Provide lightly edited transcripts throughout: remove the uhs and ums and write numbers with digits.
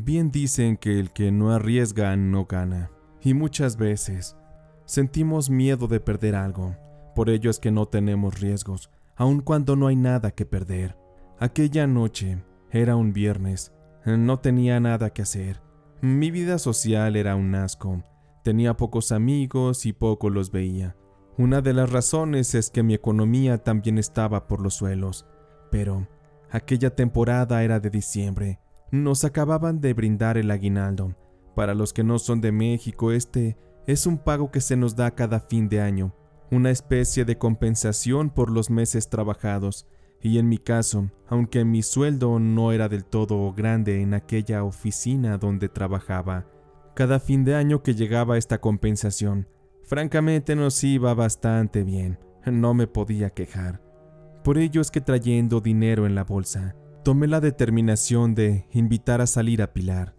Bien dicen que el que no arriesga no gana, y muchas veces sentimos miedo de perder algo. Por ello es que no tenemos riesgos, aun cuando no hay nada que perder. Aquella noche era un viernes, no tenía nada que hacer. Mi vida social era un asco, tenía pocos amigos y poco los veía. Una de las razones es que mi economía también estaba por los suelos, pero aquella temporada era de diciembre. Nos acababan de brindar el aguinaldo. Para los que no son de México, este es un pago que se nos da cada fin de año, una especie de compensación por los meses trabajados. Y en mi caso, aunque mi sueldo no era del todo grande en aquella oficina donde trabajaba, cada fin de año que llegaba esta compensación, francamente nos iba bastante bien, no me podía quejar. Por ello es que trayendo dinero en la bolsa, tomé la determinación de invitar a salir a Pilar.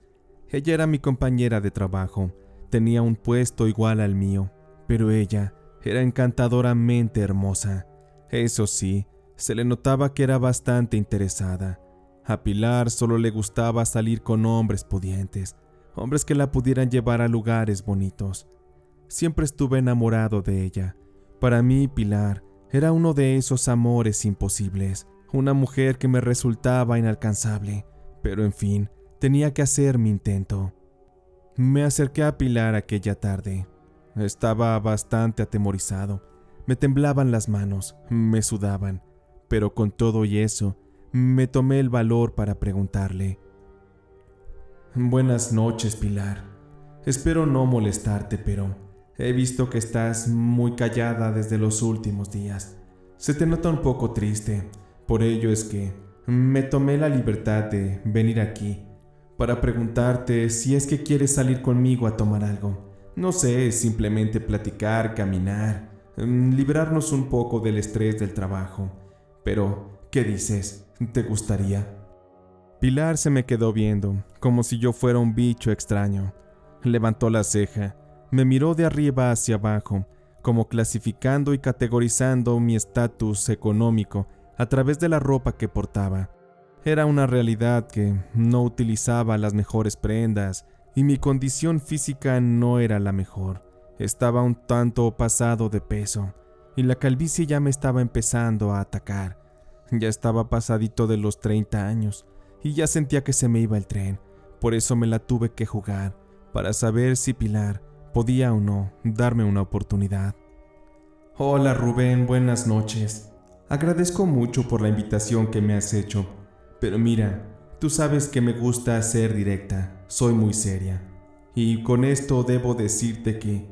Ella era mi compañera de trabajo, tenía un puesto igual al mío, pero ella era encantadoramente hermosa. Eso sí, se le notaba que era bastante interesada. A Pilar solo le gustaba salir con hombres pudientes, hombres que la pudieran llevar a lugares bonitos. Siempre estuve enamorado de ella. Para mí, Pilar era uno de esos amores imposibles, una mujer que me resultaba inalcanzable, pero en fin, tenía que hacer mi intento. Me acerqué a Pilar aquella tarde. Estaba bastante atemorizado. Me temblaban las manos, me sudaban, pero con todo y eso, me tomé el valor para preguntarle. Buenas noches, Pilar. Espero no molestarte, pero he visto que estás muy callada desde los últimos días. Se te nota un poco triste. Por ello es que me tomé la libertad de venir aquí para preguntarte si es que quieres salir conmigo a tomar algo. No sé, simplemente platicar, caminar, librarnos un poco del estrés del trabajo. Pero, ¿qué dices? ¿Te gustaría? Pilar se me quedó viendo, como si yo fuera un bicho extraño. Levantó la ceja, me miró de arriba hacia abajo, como clasificando y categorizando mi estatus económico a través de la ropa que portaba. Era una realidad que no utilizaba las mejores prendas y mi condición física no era la mejor. Estaba un tanto pasado de peso y la calvicie ya me estaba empezando a atacar. Ya estaba pasadito de los 30 años y ya sentía que se me iba el tren. Por eso me la tuve que jugar para saber si Pilar podía o no darme una oportunidad. Hola Rubén, buenas noches. Agradezco mucho por la invitación que me has hecho, pero mira, tú sabes que me gusta ser directa, soy muy seria. Y con esto debo decirte que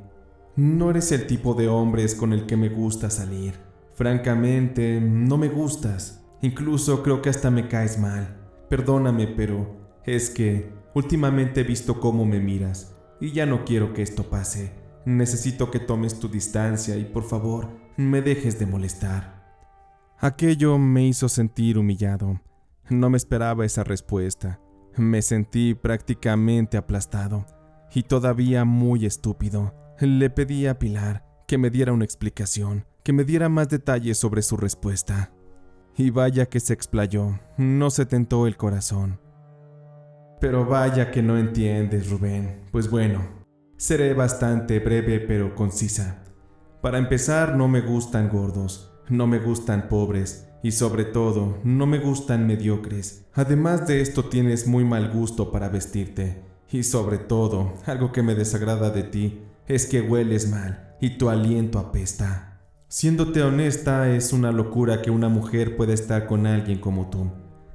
no eres el tipo de hombres con el que me gusta salir. Francamente, no me gustas. Incluso creo que hasta me caes mal. Perdóname, pero es que últimamente he visto cómo me miras y ya no quiero que esto pase. Necesito que tomes tu distancia y por favor, me dejes de molestar. Aquello me hizo sentir humillado. No me esperaba esa respuesta. Me sentí prácticamente aplastado y todavía muy estúpido. Le pedí a Pilar que me diera una explicación, que me diera más detalles sobre su respuesta. Y vaya que se explayó, no se tentó el corazón. Pero vaya que no entiendes, Rubén. Pues bueno, seré bastante breve pero concisa. Para empezar, no me gustan gordos, no me gustan pobres y sobre todo, no me gustan mediocres. Además de esto, tienes muy mal gusto para vestirte. Y sobre todo, algo que me desagrada de ti es que hueles mal y tu aliento apesta. Siéndote honesta, es una locura que una mujer pueda estar con alguien como tú.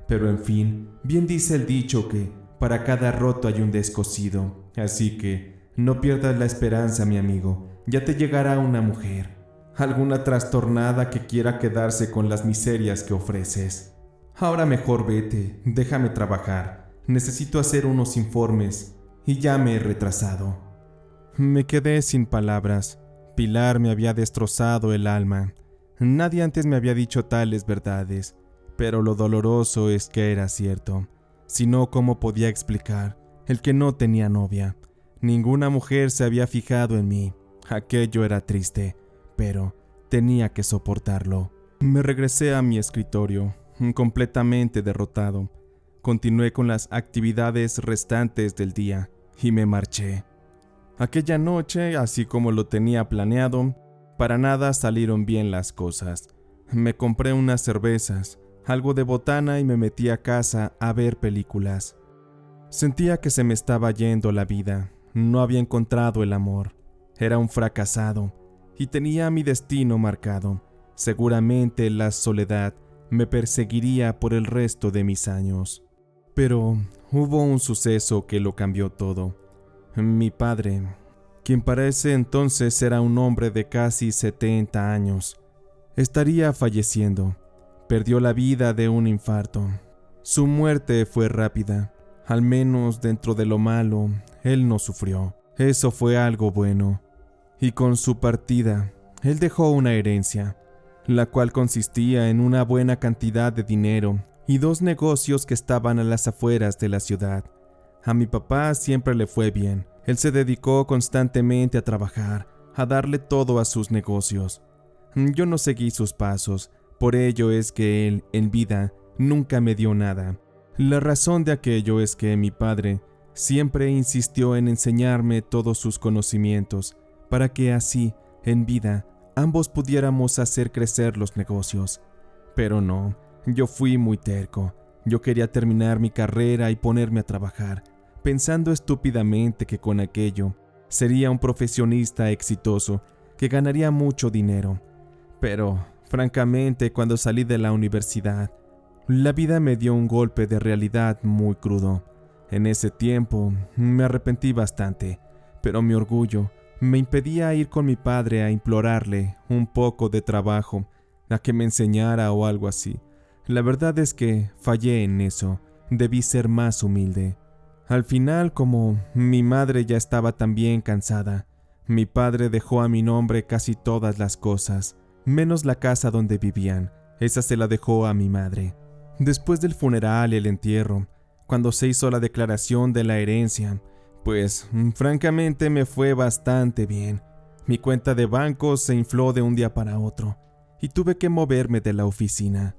Pero en fin, bien dice el dicho que para cada roto hay un descosido. Así que no pierdas la esperanza, mi amigo. Ya te llegará una mujer. Alguna trastornada que quiera quedarse con las miserias que ofreces. Ahora mejor vete, déjame trabajar. Necesito hacer unos informes y ya me he retrasado. Me quedé sin palabras. Pilar me había destrozado el alma. Nadie antes me había dicho tales verdades, pero lo doloroso es que era cierto. Si no, ¿cómo podía explicar el que no tenía novia? Ninguna mujer se había fijado en mí. Aquello era triste, pero tenía que soportarlo. Me regresé a mi escritorio, completamente derrotado. continué con las actividades restantes del día y me marché. Aquella noche, así como lo tenía planeado, para nada salieron bien las cosas. Me compré unas cervezas, algo de botana y me metí a casa a ver películas. Sentía que se me estaba yendo la vida, no había encontrado el amor, era un fracasado y tenía mi destino marcado. Seguramente la soledad me perseguiría por el resto de mis años. Pero hubo un suceso que lo cambió todo. Mi padre, quien para ese entonces era un hombre de casi 70 años, estaría falleciendo. Perdió la vida de un infarto. Su muerte fue rápida. Al menos dentro de lo malo, él no sufrió. Eso fue algo bueno. Y con su partida, él dejó una herencia, la cual consistía en una buena cantidad de dinero y 2 negocios que estaban a las afueras de la ciudad. A mi papá siempre le fue bien. Él se dedicó constantemente a trabajar, a darle todo a sus negocios. Yo no seguí sus pasos, por ello es que él, en vida, nunca me dio nada. La razón de aquello es que mi padre siempre insistió en enseñarme todos sus conocimientos, para que así, en vida, ambos pudiéramos hacer crecer los negocios. Pero no, yo fui muy terco. Yo quería terminar mi carrera y ponerme a trabajar, pensando estúpidamente que con aquello sería un profesionista exitoso que ganaría mucho dinero. Pero, francamente, cuando salí de la universidad, la vida me dio un golpe de realidad muy crudo. En ese tiempo me arrepentí bastante, pero mi orgullo me impedía ir con mi padre a implorarle un poco de trabajo, a que me enseñara o algo así. La verdad es que fallé en eso, debí ser más humilde. Al final, como mi madre ya estaba también cansada, mi padre dejó a mi nombre casi todas las cosas, menos la casa donde vivían. Esa se la dejó a mi madre. Después del funeral y el entierro, cuando se hizo la declaración de la herencia, pues francamente me fue bastante bien. Mi cuenta de banco se infló de un día para otro y tuve que moverme de la oficina.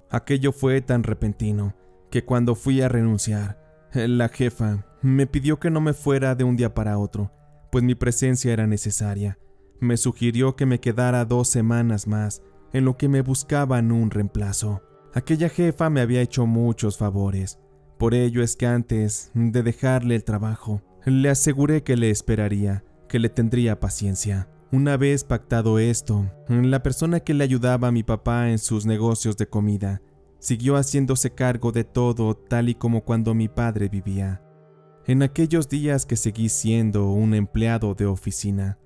Aquello fue tan repentino que cuando fui a renunciar, la jefa me pidió que no me fuera de un día para otro, pues mi presencia era necesaria. Me sugirió que me quedara 2 semanas más, en lo que me buscaban un reemplazo. Aquella jefa me había hecho muchos favores. Por ello es que antes de dejarle el trabajo, le aseguré que le esperaría, que le tendría paciencia. Una vez pactado esto, la persona que le ayudaba a mi papá en sus negocios de comida siguió haciéndose cargo de todo tal y como cuando mi padre vivía. En aquellos días que seguí siendo un empleado de oficina,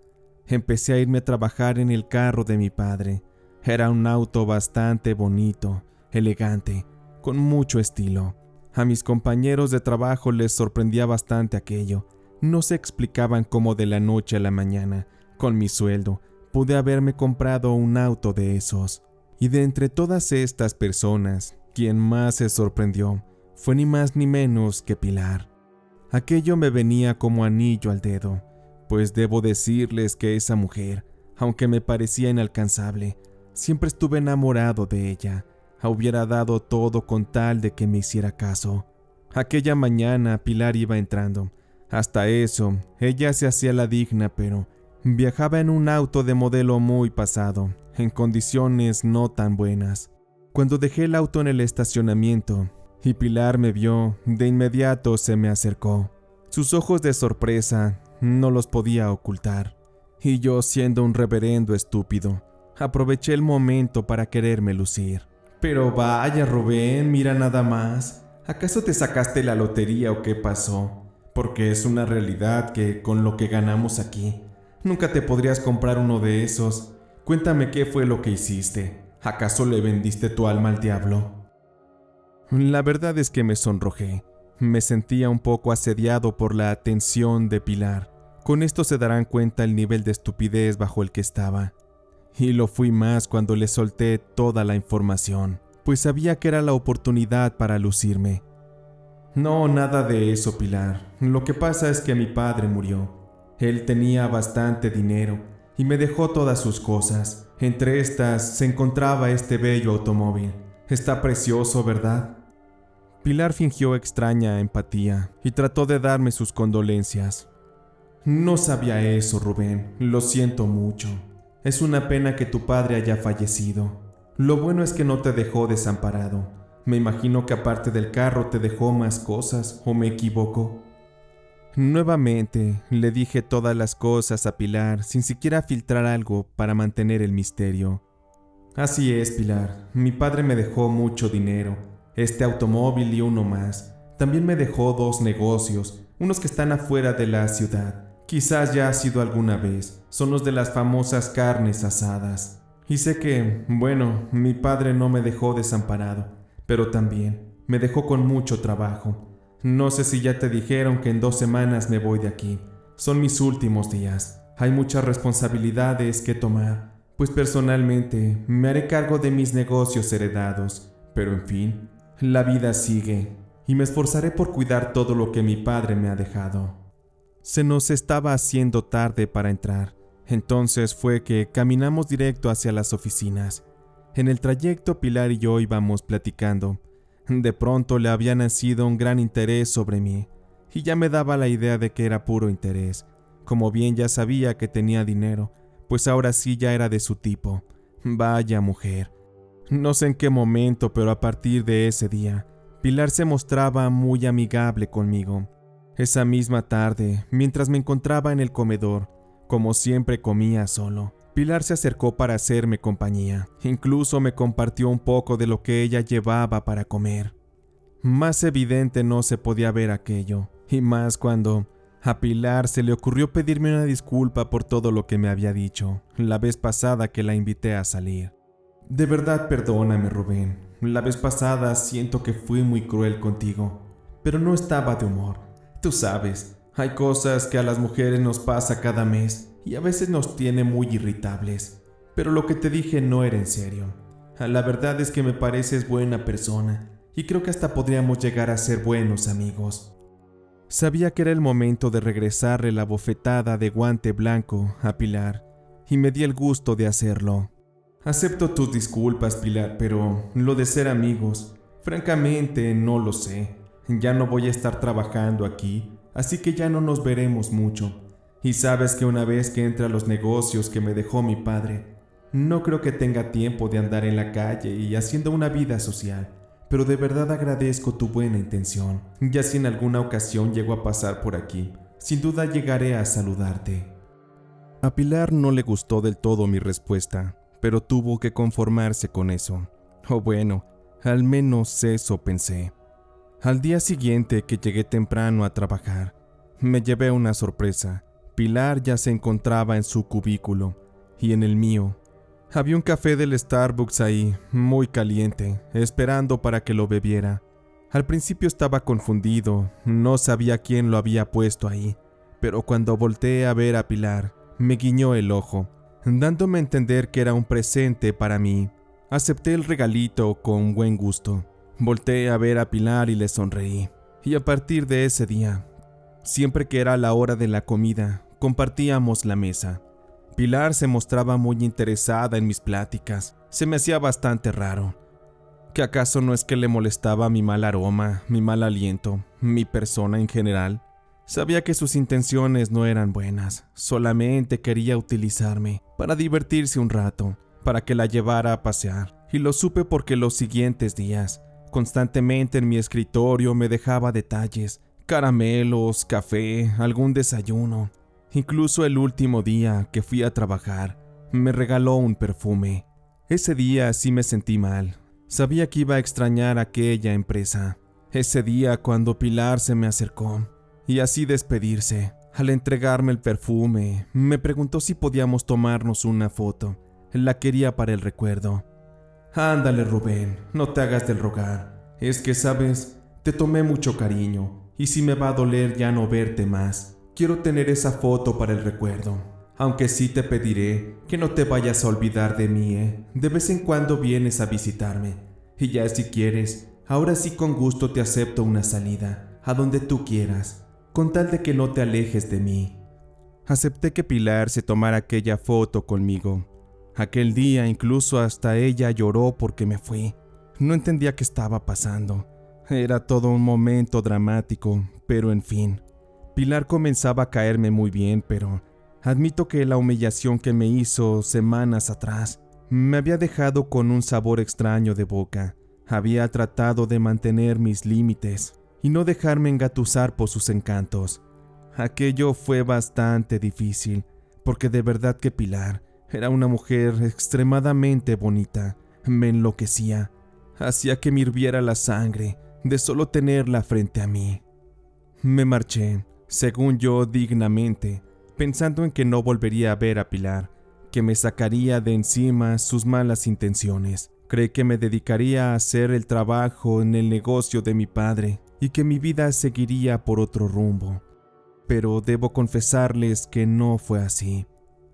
empecé a irme a trabajar en el carro de mi padre. Era un auto bastante bonito, elegante, con mucho estilo. A mis compañeros de trabajo les sorprendía bastante aquello. No se explicaban cómo de la noche a la mañana, con mi sueldo, pude haberme comprado un auto de esos. Y de entre todas estas personas, quien más se sorprendió fue ni más ni menos que Pilar. Aquello me venía como anillo al dedo, pues debo decirles que esa mujer, aunque me parecía inalcanzable, siempre estuve enamorado de ella. Hubiera dado todo con tal de que me hiciera caso. Aquella mañana Pilar iba entrando. Hasta eso, ella se hacía la digna, pero viajaba en un auto de modelo muy pasado, en condiciones no tan buenas. Cuando dejé el auto en el estacionamiento y Pilar me vio, de inmediato se me acercó. Sus ojos de sorpresa no los podía ocultar. Y yo, siendo un reverendo estúpido, aproveché el momento para quererme lucir. Pero vaya, Rubén, mira nada más. ¿Acaso te sacaste la lotería o qué pasó? Porque es una realidad que con lo que ganamos aquí, nunca te podrías comprar uno de esos. Cuéntame qué fue lo que hiciste. ¿Acaso le vendiste tu alma al diablo? La verdad es que me sonrojé. Me sentía un poco asediado por la atención de Pilar. Con esto se darán cuenta el nivel de estupidez bajo el que estaba. Y lo fui más cuando le solté toda la información, pues sabía que era la oportunidad para lucirme. No, nada de eso, Pilar. Lo que pasa es que mi padre murió. Él tenía bastante dinero y me dejó todas sus cosas. Entre estas se encontraba este bello automóvil. Está precioso, ¿verdad? Pilar fingió extraña empatía y trató de darme sus condolencias. No sabía eso, Rubén. Lo siento mucho. Es una pena que tu padre haya fallecido. Lo bueno es que no te dejó desamparado. Me imagino que aparte del carro te dejó más cosas, ¿o me equivoco? Nuevamente le dije todas las cosas a Pilar sin siquiera filtrar algo para mantener el misterio. Así es, Pilar. Mi padre me dejó mucho dinero, este automóvil y uno más. También me dejó 2 negocios, unos que están afuera de la ciudad. Quizás ya has ido alguna vez. Son los de las famosas carnes asadas. Y sé que, bueno, mi padre no me dejó desamparado, pero también me dejó con mucho trabajo. No sé si ya te dijeron que en 2 semanas me voy de aquí. Son mis últimos días. Hay muchas responsabilidades que tomar, pues personalmente me haré cargo de mis negocios heredados. Pero en fin, la vida sigue y me esforzaré por cuidar todo lo que mi padre me ha dejado. Se nos estaba haciendo tarde para entrar. Entonces fue que caminamos directo hacia las oficinas. En el trayecto Pilar y yo íbamos platicando. De pronto le había nacido un gran interés sobre mí, y ya me daba la idea de que era puro interés. Como bien ya sabía que tenía dinero, pues ahora sí ya era de su tipo. Vaya mujer. No sé en qué momento, pero a partir de ese día, Pilar se mostraba muy amigable conmigo. Esa misma tarde, mientras me encontraba en el comedor, como siempre comía solo, Pilar se acercó para hacerme compañía. Incluso me compartió un poco de lo que ella llevaba para comer. Más evidente no se podía ver aquello, y más cuando a Pilar se le ocurrió pedirme una disculpa por todo lo que me había dicho la vez pasada que la invité a salir. De verdad perdóname, Rubén. La vez pasada siento que fui muy cruel contigo, pero no estaba de humor. Tú sabes, hay cosas que a las mujeres nos pasa cada mes y a veces nos tiene muy irritables. Pero lo que te dije no era en serio. La verdad es que me pareces buena persona y creo que hasta podríamos llegar a ser buenos amigos. Sabía que era el momento de regresarle la bofetada de guante blanco a Pilar y me di el gusto de hacerlo. Acepto tus disculpas, Pilar, pero lo de ser amigos, francamente no lo sé. Ya no voy a estar trabajando aquí, así que ya no nos veremos mucho. Y sabes que una vez que entre a los negocios que me dejó mi padre, no creo que tenga tiempo de andar en la calle y haciendo una vida social. Pero de verdad agradezco tu buena intención. Ya si en alguna ocasión llego a pasar por aquí, sin duda llegaré a saludarte. A Pilar no le gustó del todo mi respuesta, pero tuvo que conformarse con eso. O bueno, al menos eso pensé. Al día siguiente que llegué temprano a trabajar, me llevé una sorpresa. Pilar ya se encontraba en su cubículo, y en el mío. Había un café del Starbucks ahí, muy caliente, esperando para que lo bebiera. Al principio estaba confundido, no sabía quién lo había puesto ahí, pero cuando volteé a ver a Pilar, me guiñó el ojo, dándome a entender que era un presente para mí. Acepté el regalito con buen gusto. Volteé a ver a Pilar y le sonreí. Y a partir de ese día, siempre que era la hora de la comida, compartíamos la mesa. Pilar se mostraba muy interesada en mis pláticas. Se me hacía bastante raro. ¿Que acaso no es que le molestaba mi mal aroma, mi mal aliento, mi persona en general? Sabía que sus intenciones no eran buenas, solamente quería utilizarme para divertirse un rato, para que la llevara a pasear. Y lo supe porque los siguientes días, constantemente en mi escritorio me dejaba detalles, caramelos, café, algún desayuno. Incluso el último día que fui a trabajar, me regaló un perfume. Ese día sí me sentí mal. Sabía que iba a extrañar aquella empresa. Ese día cuando Pilar se me acercó y así despedirse, al entregarme el perfume, me preguntó si podíamos tomarnos una foto. La quería para el recuerdo. Ándale, Rubén, no te hagas del rogar. Es que, sabes, te tomé mucho cariño y si me va a doler ya no verte más. Quiero tener esa foto para el recuerdo. Aunque sí te pediré que no te vayas a olvidar de mí, ¿eh? De vez en cuando vienes a visitarme. Y ya si quieres, ahora sí con gusto te acepto una salida, a donde tú quieras, con tal de que no te alejes de mí. Acepté que Pilar se tomara aquella foto conmigo. Aquel día incluso hasta ella lloró porque me fui. No entendía qué estaba pasando. Era todo un momento dramático, pero en fin. Pilar comenzaba a caerme muy bien, pero admito que la humillación que me hizo semanas atrás me había dejado con un sabor extraño de boca. Había tratado de mantener mis límites y no dejarme engatusar por sus encantos. Aquello fue bastante difícil, porque de verdad que Pilar era una mujer extremadamente bonita. Me enloquecía. Hacía que me hirviera la sangre de solo tenerla frente a mí. Me marché, según yo dignamente, pensando en que no volvería a ver a Pilar, que me sacaría de encima sus malas intenciones. Creí que me dedicaría a hacer el trabajo en el negocio de mi padre y que mi vida seguiría por otro rumbo. Pero debo confesarles que no fue así.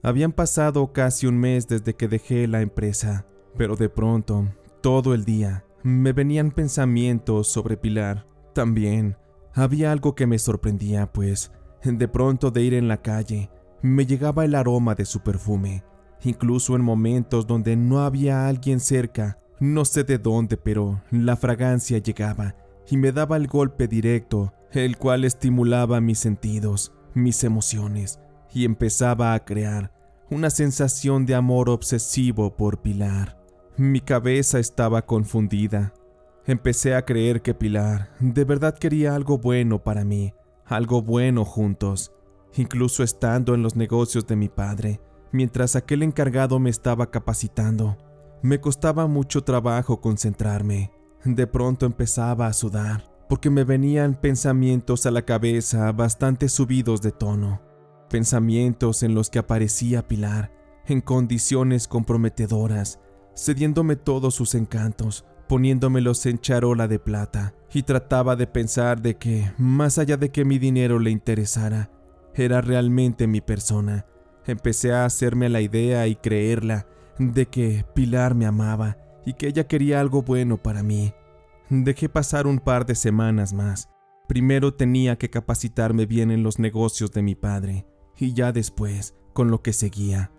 Habían pasado casi un mes desde que dejé la empresa, pero de pronto, todo el día, me venían pensamientos sobre Pilar. También había algo que me sorprendía, pues, de pronto de ir en la calle, me llegaba el aroma de su perfume. Incluso en momentos donde no había alguien cerca, no sé de dónde, pero la fragancia llegaba y me daba el golpe directo, el cual estimulaba mis sentidos, mis emociones, y empezaba a crear una sensación de amor obsesivo por Pilar. Mi cabeza estaba confundida. Empecé a creer que Pilar de verdad quería algo bueno para mí, algo bueno juntos, incluso estando en los negocios de mi padre. Mientras aquel encargado me estaba capacitando, me costaba mucho trabajo concentrarme. De pronto empezaba a sudar, porque me venían pensamientos a la cabeza bastante subidos de tono. Pensamientos en los que aparecía Pilar, en condiciones comprometedoras, cediéndome todos sus encantos, poniéndomelos en charola de plata, y trataba de pensar de que, más allá de que mi dinero le interesara, era realmente mi persona. Empecé a hacerme la idea y creerla de que Pilar me amaba y que ella quería algo bueno para mí. Dejé pasar un par de semanas más. Primero tenía que capacitarme bien en los negocios de mi padre, y ya después, con lo que seguía.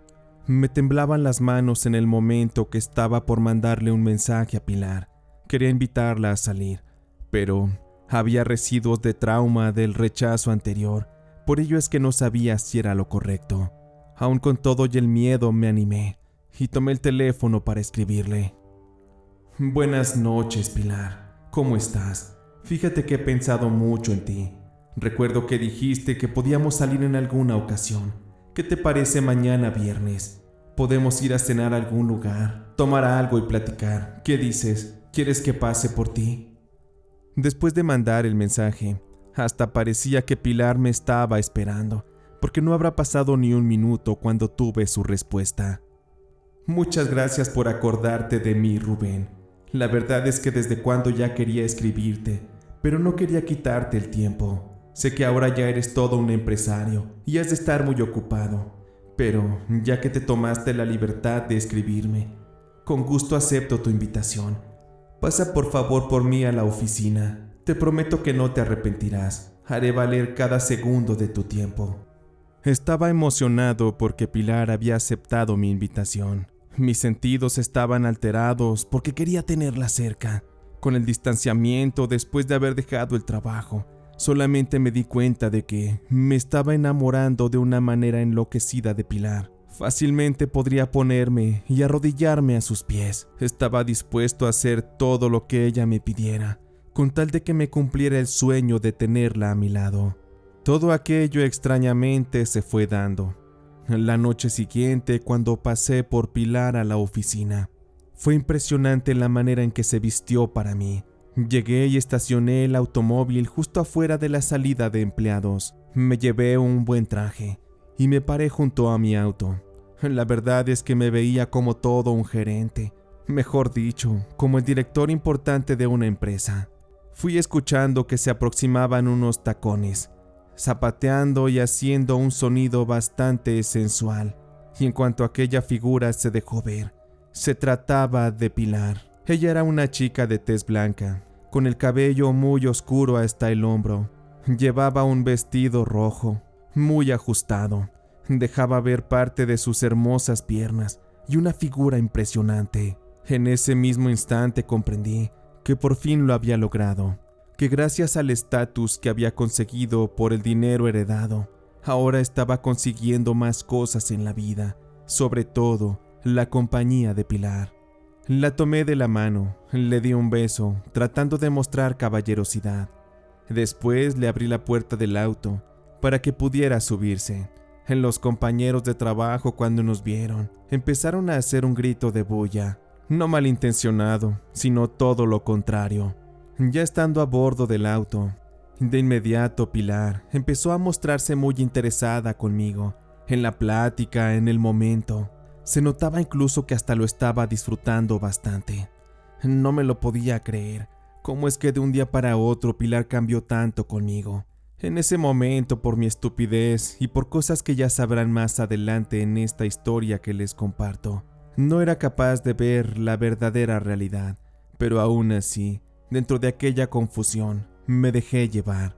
Me temblaban las manos en el momento que estaba por mandarle un mensaje a Pilar. Quería invitarla a salir, pero había residuos de trauma del rechazo anterior, por ello es que no sabía si era lo correcto. Aún con todo y el miedo me animé y tomé el teléfono para escribirle. Buenas noches, Pilar. ¿Cómo estás? Fíjate que he pensado mucho en ti. Recuerdo que dijiste que podíamos salir en alguna ocasión. ¿Qué te parece mañana viernes? Podemos ir a cenar a algún lugar, tomar algo y platicar. ¿Qué dices? ¿Quieres que pase por ti? Después de mandar el mensaje, hasta parecía que Pilar me estaba esperando, porque no habrá pasado ni un minuto cuando tuve su respuesta. Muchas gracias por acordarte de mí, Rubén. La verdad es que desde cuando ya quería escribirte, pero no quería quitarte el tiempo. Sé que ahora ya eres todo un empresario y has de estar muy ocupado, pero ya que te tomaste la libertad de escribirme, con gusto acepto tu invitación. Pasa por favor por mí a la oficina. Te prometo que no te arrepentirás. Haré valer cada segundo de tu tiempo. Estaba emocionado porque Pilar había aceptado mi invitación. Mis sentidos estaban alterados porque quería tenerla cerca. Con el distanciamiento después de haber dejado el trabajo, solamente me di cuenta de que me estaba enamorando de una manera enloquecida de Pilar. Fácilmente podría ponerme y arrodillarme a sus pies. Estaba dispuesto a hacer todo lo que ella me pidiera, con tal de que me cumpliera el sueño de tenerla a mi lado. Todo aquello extrañamente se fue dando. La noche siguiente, cuando pasé por Pilar a la oficina, fue impresionante la manera en que se vistió para mí. Llegué y estacioné el automóvil justo afuera de la salida de empleados. Me llevé un buen traje y me paré junto a mi auto. La verdad es que me veía como todo un gerente, mejor dicho, como el director importante de una empresa. Fui escuchando que se aproximaban unos tacones, zapateando y haciendo un sonido bastante sensual, y en cuanto aquella figura se dejó ver, se trataba de Pilar. Ella era una chica de tez blanca, con el cabello muy oscuro hasta el hombro. Llevaba un vestido rojo, muy ajustado, dejaba ver parte de sus hermosas piernas y una figura impresionante. En ese mismo instante comprendí que por fin lo había logrado. que gracias al estatus que había conseguido por el dinero heredado, ahora estaba consiguiendo más cosas en la vida, sobre todo la compañía de Pilar. La tomé de la mano, le di un beso, tratando de mostrar caballerosidad. Después le abrí la puerta del auto para que pudiera subirse. Los compañeros de trabajo, cuando nos vieron, empezaron a hacer un grito de bulla, no malintencionado, sino todo lo contrario. Ya estando a bordo del auto, de inmediato Pilar empezó a mostrarse muy interesada conmigo, en la plática, en el momento. Se notaba incluso que hasta lo estaba disfrutando bastante. No me lo podía creer. ¿Cómo es que de un día para otro Pilar cambió tanto conmigo? En ese momento, por mi estupidez y por cosas que ya sabrán más adelante en esta historia que les comparto, no era capaz de ver la verdadera realidad, pero aún así, dentro de aquella confusión, me dejé llevar.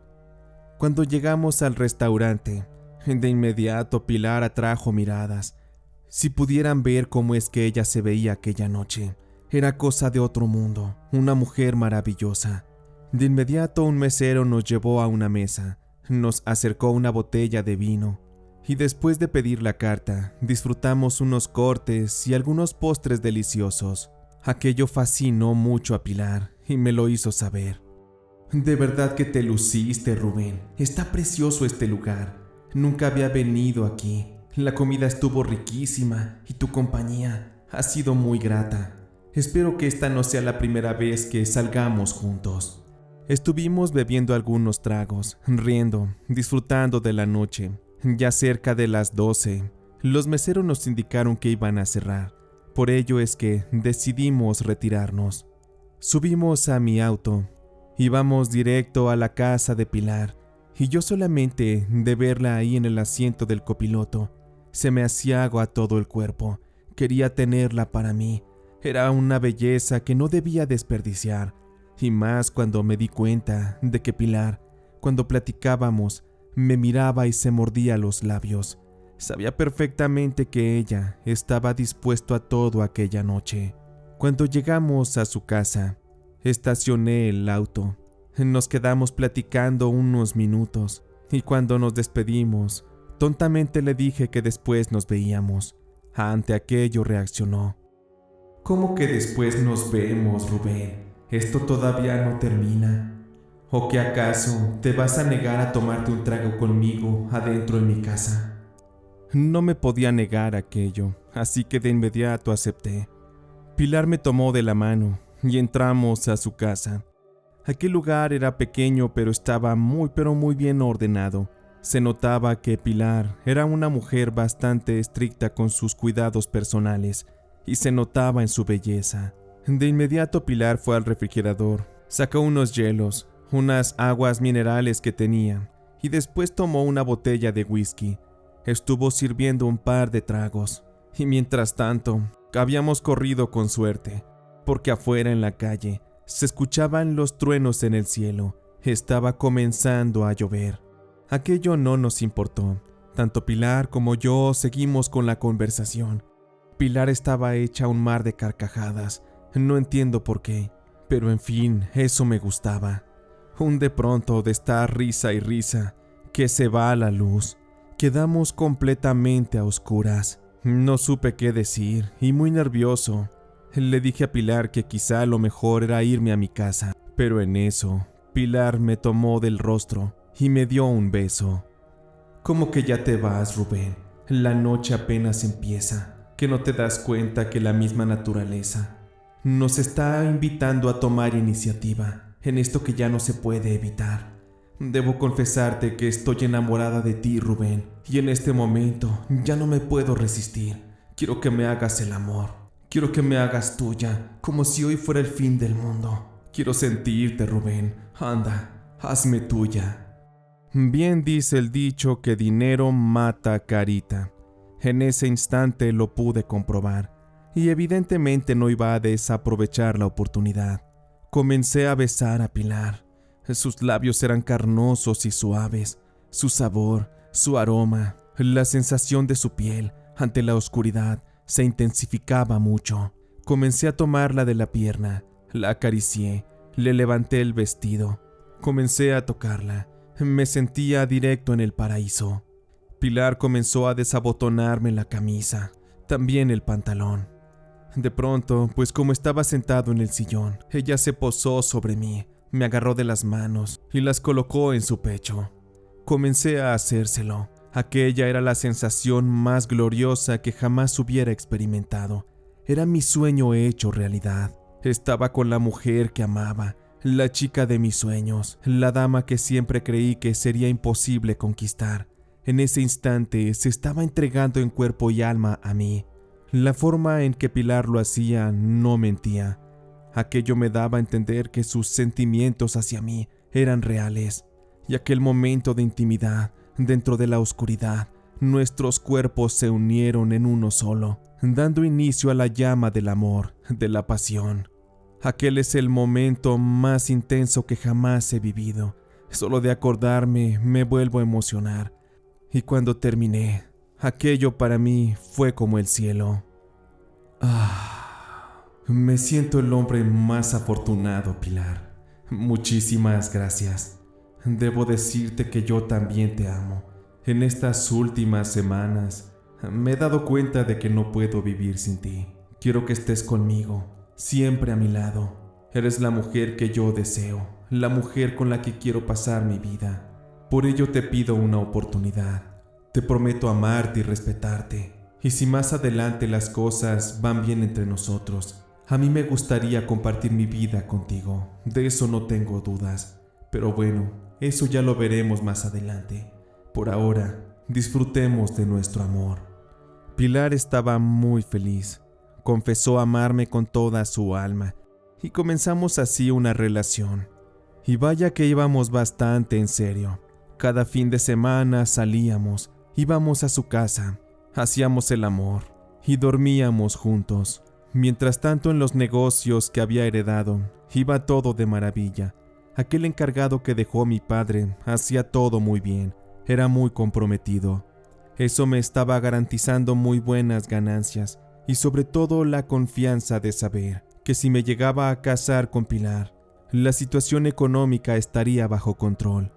Cuando llegamos al restaurante, de inmediato Pilar atrajo miradas. Si pudieran ver cómo es que ella se veía aquella noche, era cosa de otro mundo, una mujer maravillosa. De inmediato un mesero nos llevó a una mesa, nos acercó una botella de vino y después de pedir la carta, disfrutamos unos cortes y algunos postres deliciosos. Aquello fascinó mucho a Pilar y me lo hizo saber. De verdad que te luciste, Rubén. Está precioso este lugar. Nunca había venido aquí. La comida estuvo riquísima y tu compañía ha sido muy grata. Espero que esta no sea la primera vez que salgamos juntos. Estuvimos bebiendo algunos tragos, riendo, disfrutando de la noche. Ya cerca de las 12, los meseros nos indicaron que iban a cerrar. Por ello es que decidimos retirarnos. Subimos a mi auto. Íbamos directo a la casa de Pilar, y yo solamente de verla ahí en el asiento del copiloto, se me hacía agua todo el cuerpo. Quería tenerla para mí. Era una belleza que no debía desperdiciar, y más cuando me di cuenta de que Pilar, cuando platicábamos, me miraba y se mordía los labios. Sabía perfectamente que ella estaba dispuesto a todo aquella noche. Cuando llegamos a su casa, estacioné el auto. Nos quedamos platicando unos minutos, y cuando nos despedimos, tontamente le dije que después nos veíamos. Ante aquello reaccionó. ¿Cómo que después nos vemos, Rubén? Esto todavía no termina. ¿O que acaso te vas a negar a tomarte un trago conmigo adentro en mi casa? No me podía negar aquello, así que de inmediato acepté. Pilar me tomó de la mano y entramos a su casa. Aquel lugar era pequeño, pero estaba muy bien ordenado. Se notaba que Pilar era una mujer bastante estricta con sus cuidados personales, y se notaba en su belleza. De inmediato Pilar fue al refrigerador, sacó unos hielos, unas aguas minerales que tenía, y después tomó una botella de whisky. Estuvo sirviendo un par de tragos, y mientras tanto, habíamos corrido con suerte, porque afuera en la calle se escuchaban los truenos en el cielo. Estaba comenzando a llover. Aquello no nos importó. Tanto Pilar como yo seguimos con la conversación. Pilar estaba hecha un mar de carcajadas. No entiendo por qué, pero en fin, eso me gustaba. Un de pronto de estar risa y risa, que se va la luz. Quedamos completamente a oscuras. No supe qué decir y muy nervioso, le dije a Pilar que quizá lo mejor era irme a mi casa, pero en eso, Pilar me tomó del rostro y me dio un beso. ¿Cómo que ya te vas, Rubén? La noche apenas empieza. ¿Que no te das cuenta que la misma naturaleza nos está invitando a tomar iniciativa en esto que ya no se puede evitar? Debo confesarte que estoy enamorada de ti, Rubén, y en este momento ya no me puedo resistir. Quiero que me hagas el amor. Quiero que me hagas tuya, como si hoy fuera el fin del mundo. Quiero sentirte, Rubén. Anda, hazme tuya. Bien dice el dicho que dinero mata carita. En ese instante lo pude comprobar, y evidentemente no iba a desaprovechar la oportunidad. Comencé a besar a Pilar. Sus labios eran carnosos y suaves, su sabor, su aroma, la sensación de su piel ante la oscuridad se intensificaba mucho. Comencé a tomarla de la pierna, la acaricié, le levanté el vestido. Comencé a tocarla. Me sentía directo en el paraíso. Pilar comenzó a desabotonarme la camisa, también el pantalón. De pronto, pues como estaba sentado en el sillón, ella se posó sobre mí, me agarró de las manos y las colocó en su pecho. Comencé a hacérselo. Aquella era la sensación más gloriosa que jamás hubiera experimentado. Era mi sueño hecho realidad. Estaba con la mujer que amaba, la chica de mis sueños, la dama que siempre creí que sería imposible conquistar. En ese instante se estaba entregando en cuerpo y alma a mí. La forma en que Pilar lo hacía no mentía. Aquello me daba a entender que sus sentimientos hacia mí eran reales. Y aquel momento de intimidad, dentro de la oscuridad, nuestros cuerpos se unieron en uno solo, dando inicio a la llama del amor, de la pasión. Aquel es el momento más intenso que jamás he vivido. Solo de acordarme me vuelvo a emocionar. Y cuando terminé, aquello para mí fue como el cielo. Me siento el hombre más afortunado, Pilar. Muchísimas gracias. Debo decirte que yo también te amo. En estas últimas semanas me he dado cuenta de que no puedo vivir sin ti. Quiero que estés conmigo, siempre a mi lado. Eres la mujer que yo deseo, la mujer con la que quiero pasar mi vida. Por ello te pido una oportunidad. Te prometo amarte y respetarte. Y si más adelante las cosas van bien entre nosotros, a mí me gustaría compartir mi vida contigo. De eso no tengo dudas. Pero bueno, eso ya lo veremos más adelante. Por ahora, disfrutemos de nuestro amor. Pilar estaba muy feliz. Confesó amarme con toda su alma y comenzamos así una relación. Y vaya que íbamos bastante en serio. Cada fin de semana salíamos, íbamos a su casa, hacíamos el amor y dormíamos juntos. Mientras tanto, en los negocios que había heredado, iba todo de maravilla. Aquel encargado que dejó mi padre hacía todo muy bien, era muy comprometido. Eso me estaba garantizando muy buenas ganancias y sobre todo la confianza de saber que si me llegaba a casar con Pilar, la situación económica estaría bajo control.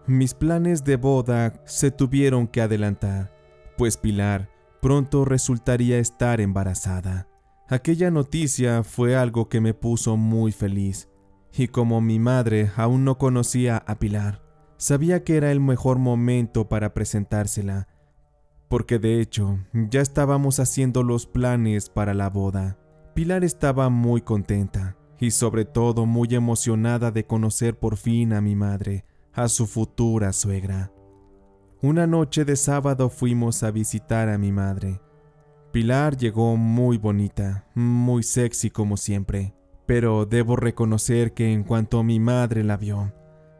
Mis planes de boda se tuvieron que adelantar, pues Pilar pronto resultaría estar embarazada. Aquella noticia fue algo que me puso muy feliz. Y como mi madre aún no conocía a Pilar, sabía que era el mejor momento para presentársela, porque de hecho ya estábamos haciendo los planes para la boda. Pilar estaba muy contenta y sobre todo muy emocionada de conocer por fin a mi madre, a su futura suegra. Una noche de sábado fuimos a visitar a mi madre. Pilar llegó muy bonita, muy sexy como siempre. Pero debo reconocer que en cuanto mi madre la vio,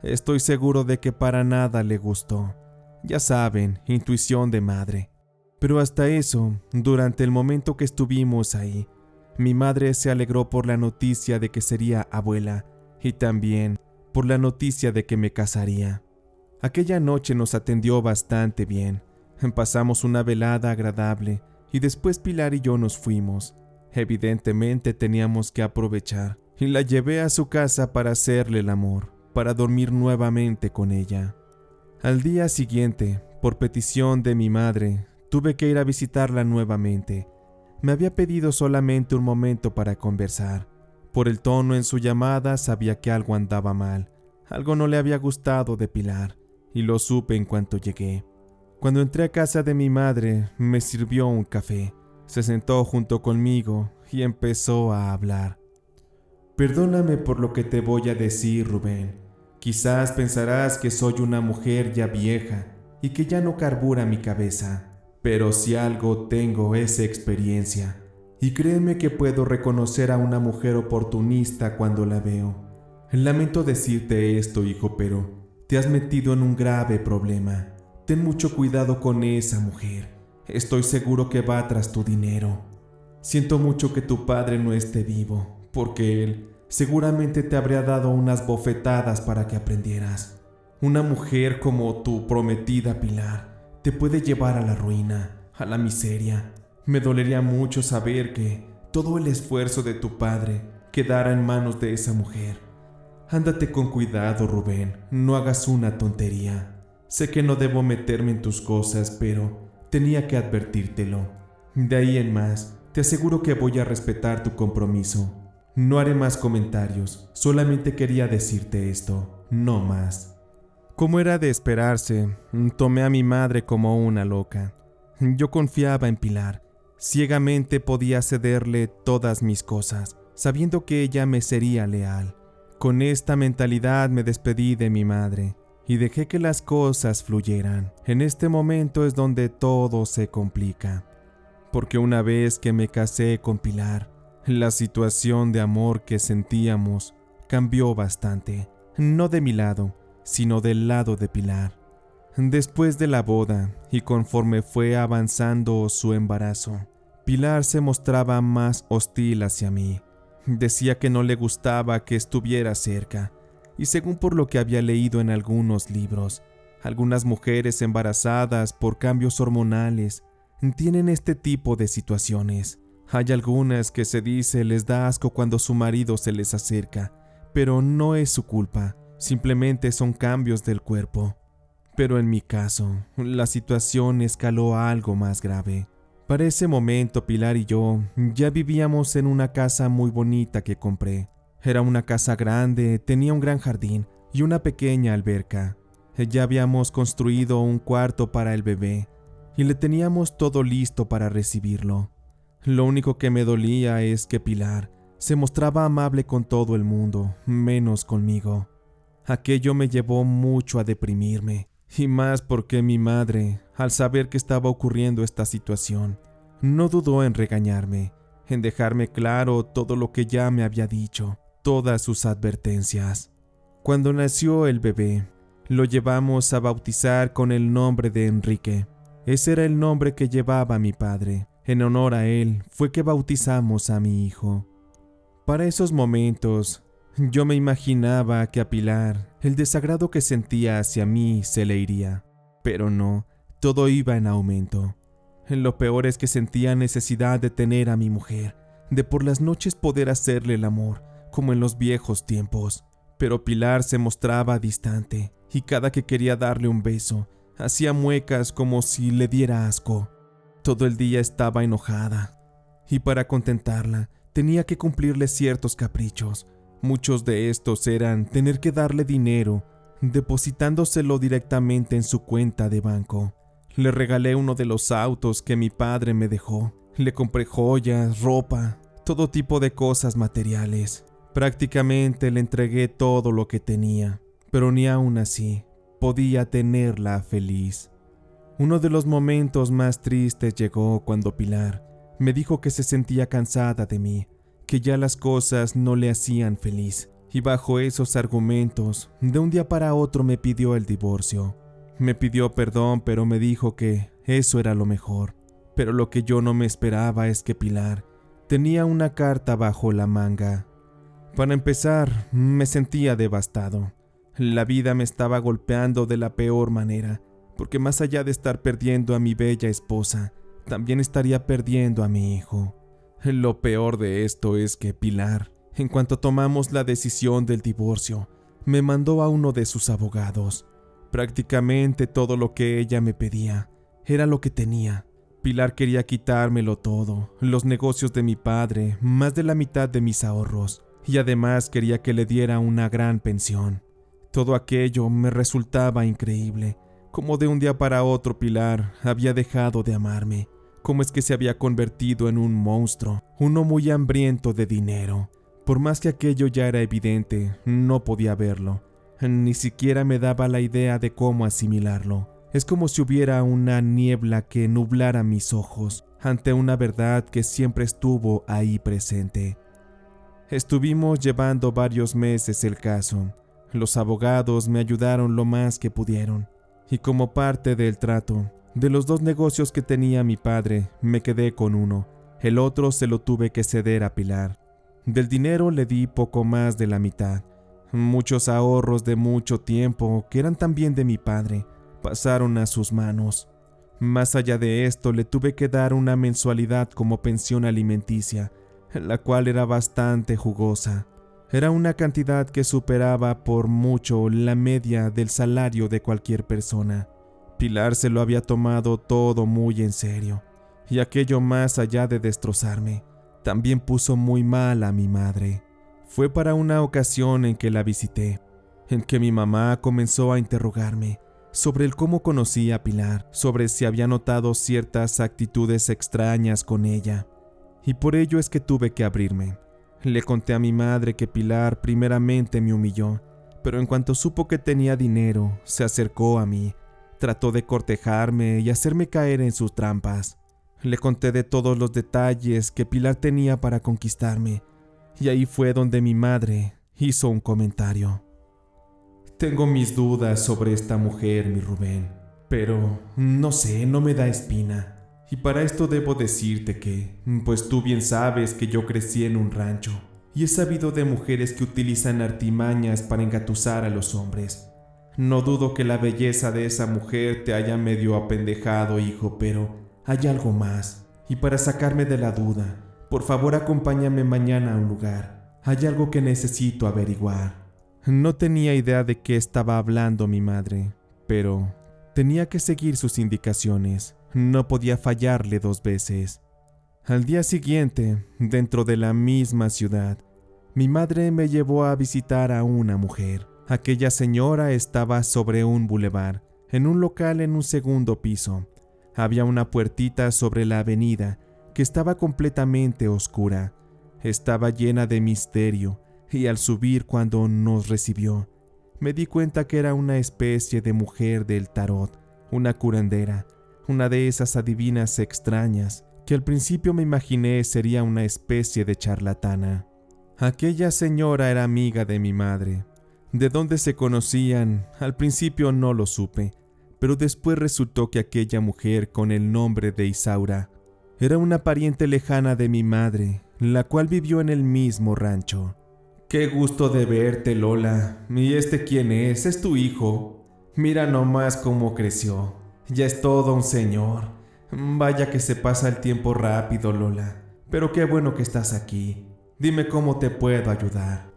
estoy seguro de que para nada le gustó. Ya saben, intuición de madre. Pero hasta eso, durante el momento que estuvimos ahí, mi madre se alegró por la noticia de que sería abuela y también por la noticia de que me casaría. Aquella noche nos atendió bastante bien. Pasamos una velada agradable y después Pilar y yo nos fuimos. Evidentemente teníamos que aprovechar y la llevé a su casa para hacerle el amor, para dormir nuevamente con ella. Al día siguiente, por petición de mi madre, tuve que ir a visitarla nuevamente. Me había pedido solamente un momento para conversar. Por el tono en su llamada sabía que algo andaba mal, algo no le había gustado de Pilar, y lo supe en cuanto llegué. Cuando entré a casa de mi madre, me sirvió un café. Se sentó junto conmigo y empezó a hablar. Perdóname por lo que te voy a decir, Rubén. Quizás pensarás que soy una mujer ya vieja y que ya no carbura mi cabeza, pero si algo tengo es experiencia. Y créeme que puedo reconocer a una mujer oportunista cuando la veo. Lamento decirte esto, hijo, pero te has metido en un grave problema. Ten mucho cuidado con esa mujer. Estoy seguro que va tras tu dinero. Siento mucho que tu padre no esté vivo, porque él seguramente te habría dado unas bofetadas para que aprendieras. Una mujer como tu prometida Pilar te puede llevar a la ruina, a la miseria. Me dolería mucho saber que todo el esfuerzo de tu padre quedara en manos de esa mujer. Ándate con cuidado, Rubén, no hagas una tontería. Sé que no debo meterme en tus cosas, pero tenía que advertírtelo. De ahí en más, te aseguro que voy a respetar tu compromiso. No haré más comentarios, solamente quería decirte esto, no más. Como era de esperarse, tomé a mi madre como una loca. Yo confiaba en Pilar. Ciegamente podía cederle todas mis cosas, sabiendo que ella me sería leal. Con esta mentalidad me despedí de mi madre y dejé que las cosas fluyeran. En este momento es donde todo se complica, porque una vez que me casé con Pilar, la situación de amor que sentíamos cambió bastante, no de mi lado, sino del lado de Pilar. Después de la boda, y conforme fue avanzando su embarazo, Pilar se mostraba más hostil hacia mí. Decía que no le gustaba que estuviera cerca, y según por lo que había leído en algunos libros, algunas mujeres embarazadas por cambios hormonales tienen este tipo de situaciones. Hay algunas que se dice les da asco cuando su marido se les acerca, pero no es su culpa, simplemente son cambios del cuerpo. Pero en mi caso, la situación escaló a algo más grave. Para ese momento, Pilar y yo ya vivíamos en una casa muy bonita que compré. Era una casa grande, tenía un gran jardín y una pequeña alberca. Ya habíamos construido un cuarto para el bebé y le teníamos todo listo para recibirlo. Lo único que me dolía es que Pilar se mostraba amable con todo el mundo, menos conmigo. Aquello me llevó mucho a deprimirme. Y más porque mi madre, al saber que estaba ocurriendo esta situación, no dudó en regañarme, en dejarme claro todo lo que ya me había dicho, todas sus advertencias. Cuando nació el bebé, lo llevamos a bautizar con el nombre de Enrique. Ese era el nombre que llevaba mi padre. En honor a él fue que bautizamos a mi hijo. Para esos momentos, yo me imaginaba que a Pilar el desagrado que sentía hacia mí se le iría, pero no, todo iba en aumento. Lo peor es que sentía necesidad de tener a mi mujer, de por las noches poder hacerle el amor, como en los viejos tiempos. Pero Pilar se mostraba distante, y cada que quería darle un beso, hacía muecas como si le diera asco. Todo el día estaba enojada, y para contentarla, tenía que cumplirle ciertos caprichos. Muchos de estos eran tener que darle dinero, depositándoselo directamente en su cuenta de banco. Le regalé uno de los autos que mi padre me dejó. Le compré joyas, ropa, todo tipo de cosas materiales. Prácticamente le entregué todo lo que tenía, pero ni aún así podía tenerla feliz. Uno de los momentos más tristes llegó cuando Pilar me dijo que se sentía cansada de mí, que ya las cosas no le hacían feliz, y bajo esos argumentos, de un día para otro me pidió el divorcio. Me pidió perdón, pero me dijo que eso era lo mejor. Pero lo que yo no me esperaba es que Pilar tenía una carta bajo la manga. Para empezar, me sentía devastado. La vida me estaba golpeando de la peor manera, porque más allá de estar perdiendo a mi bella esposa, también estaría perdiendo a mi hijo. Lo peor de esto es que Pilar, en cuanto tomamos la decisión del divorcio, me mandó a uno de sus abogados. Prácticamente todo lo que ella me pedía era lo que tenía. Pilar quería quitármelo todo, los negocios de mi padre, más de la mitad de mis ahorros, y además quería que le diera una gran pensión. Todo aquello me resultaba increíble, como de un día para otro Pilar había dejado de amarme. Cómo es que se había convertido en un monstruo, uno muy hambriento de dinero. Por más que aquello ya era evidente, no podía verlo. Ni siquiera me daba la idea de cómo asimilarlo. Es como si hubiera una niebla que nublara mis ojos ante una verdad que siempre estuvo ahí presente. Estuvimos llevando varios meses el caso. Los abogados me ayudaron lo más que pudieron. Y como parte del trato, de los 2 negocios que tenía mi padre, me quedé con uno. El otro se lo tuve que ceder a Pilar. Del dinero le di poco más de la mitad. Muchos ahorros de mucho tiempo, que eran también de mi padre, pasaron a sus manos. Más allá de esto, le tuve que dar una mensualidad como pensión alimenticia, la cual era bastante jugosa. Era una cantidad que superaba por mucho la media del salario de cualquier persona. Pilar se lo había tomado todo muy en serio, y aquello, más allá de destrozarme, también puso muy mal a mi madre. Fue para una ocasión en que la visité, en que mi mamá comenzó a interrogarme sobre el cómo conocía a Pilar, sobre si había notado ciertas actitudes extrañas con ella, y por ello es que tuve que abrirme. Le conté a mi madre que Pilar primeramente me humilló, pero en cuanto supo que tenía dinero, se acercó a mí, trató de cortejarme y hacerme caer en sus trampas. Le conté de todos los detalles que Pilar tenía para conquistarme, y ahí fue donde mi madre hizo un comentario. Tengo mis dudas sobre esta mujer, mi Rubén, pero no sé, no me da espina. Y para esto debo decirte que, pues tú bien sabes que yo crecí en un rancho, y he sabido de mujeres que utilizan artimañas para engatusar a los hombres. No dudo que la belleza de esa mujer te haya medio apendejado, hijo, pero hay algo más. Y para sacarme de la duda, por favor acompáñame mañana a un lugar. Hay algo que necesito averiguar. No tenía idea de qué estaba hablando mi madre, pero tenía que seguir sus indicaciones. No podía fallarle 2 veces. Al día siguiente, dentro de la misma ciudad, mi madre me llevó a visitar a una mujer. Aquella señora estaba sobre un bulevar, en un local en un segundo piso. Había una puertita sobre la avenida que estaba completamente oscura. Estaba llena de misterio, y al subir, cuando nos recibió, me di cuenta que era una especie de mujer del tarot, una curandera, una de esas adivinas extrañas que al principio me imaginé sería una especie de charlatana. Aquella señora era amiga de mi madre. De dónde se conocían, al principio no lo supe, pero después resultó que aquella mujer con el nombre de Isaura era una pariente lejana de mi madre, la cual vivió en el mismo rancho. Qué gusto de verte, Lola. ¿Y este quién es? ¿Es tu hijo? Mira nomás cómo creció. Ya es todo un señor. Vaya que se pasa el tiempo rápido, Lola. Pero qué bueno que estás aquí. Dime cómo te puedo ayudar.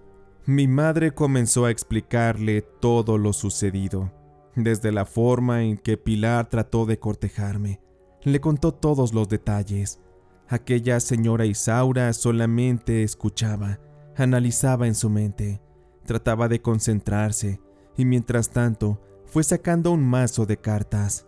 Mi madre comenzó a explicarle todo lo sucedido, desde la forma en que Pilar trató de cortejarme. Le contó todos los detalles. Aquella señora Isaura solamente escuchaba, analizaba en su mente, trataba de concentrarse, y mientras tanto fue sacando un mazo de cartas.